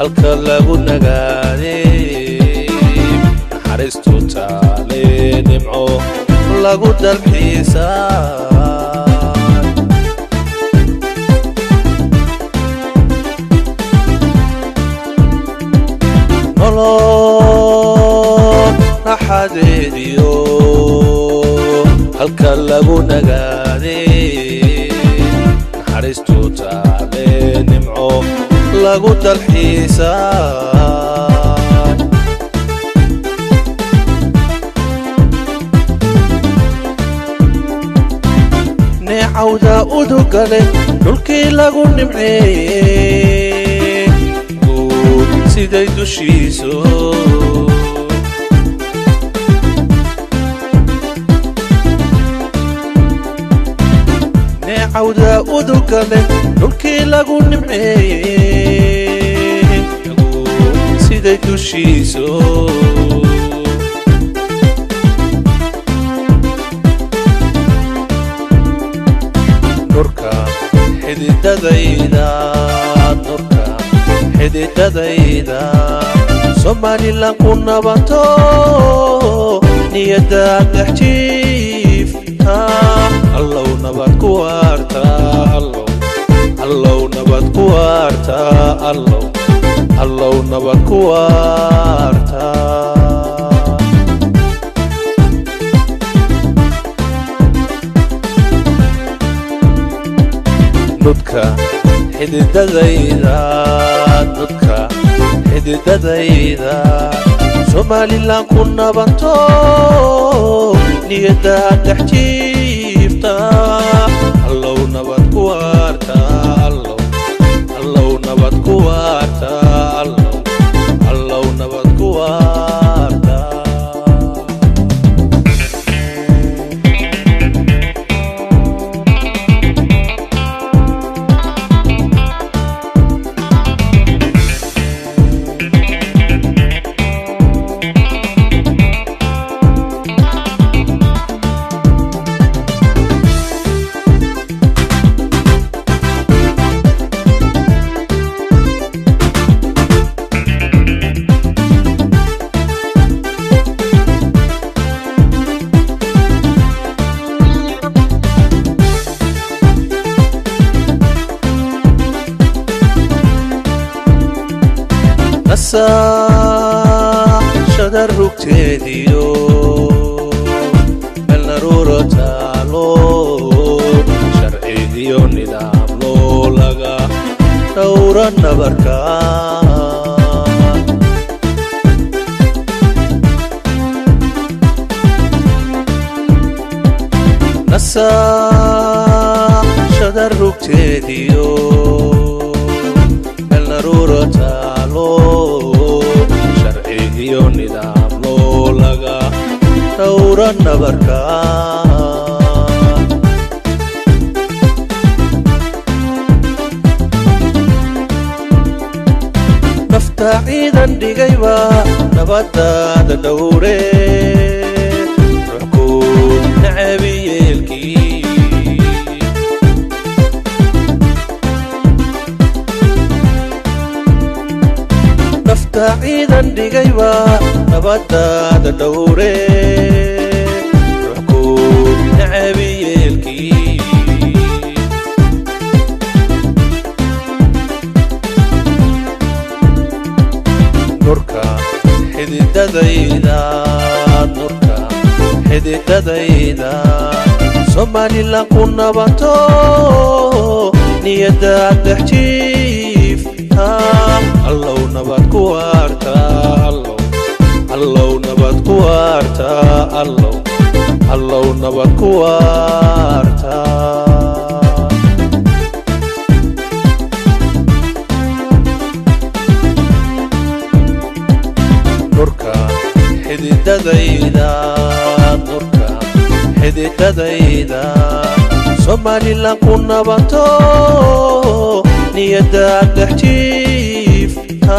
halka lagu nagaaday naxariistu taale nimco lagu dalxiisaa nolol naxadeediyo halka lagu nagaaday naxariistu taale nimco lagu dalxiisaa neecawda udugale dhulkii lagu nimceeyey guud siday dushiisu neecawda udugale dhulkii lagu nimceeyey guud siday dushiisu nurka xididadayda Somaliland ku nabato niyada dhex jiifta allow nabad ku waarta allow nabad ku waarta allow nabad ku waarta nudka xididadayda Somaliland ku nabato niyada dhex jiifta allow nabad ku waarta allow nabad ku waarta allow nabad ku waarta shadar rugteediyo meel naruuro taalo sharcigiyo nidaam loo laga dhowra nabarka shadar rugteediyo meel naruuro taalo sharcigiyo nidaam loo laga dhowra nabarka nafta ciidan dhigayba nabadaada dhowre ruux ku nacabi yeelkii nafta ciidan dhigayba nabadaada dhowre ruux ku nacabi yeelkii nurka xididadayda Somaliland ku nabato niyada dhex jiifta allow nabad ku waarta allow nabad ku waarta allow nabad ku waarta nurka xididadayda Somaliland ku nabato niyada dhex jiifta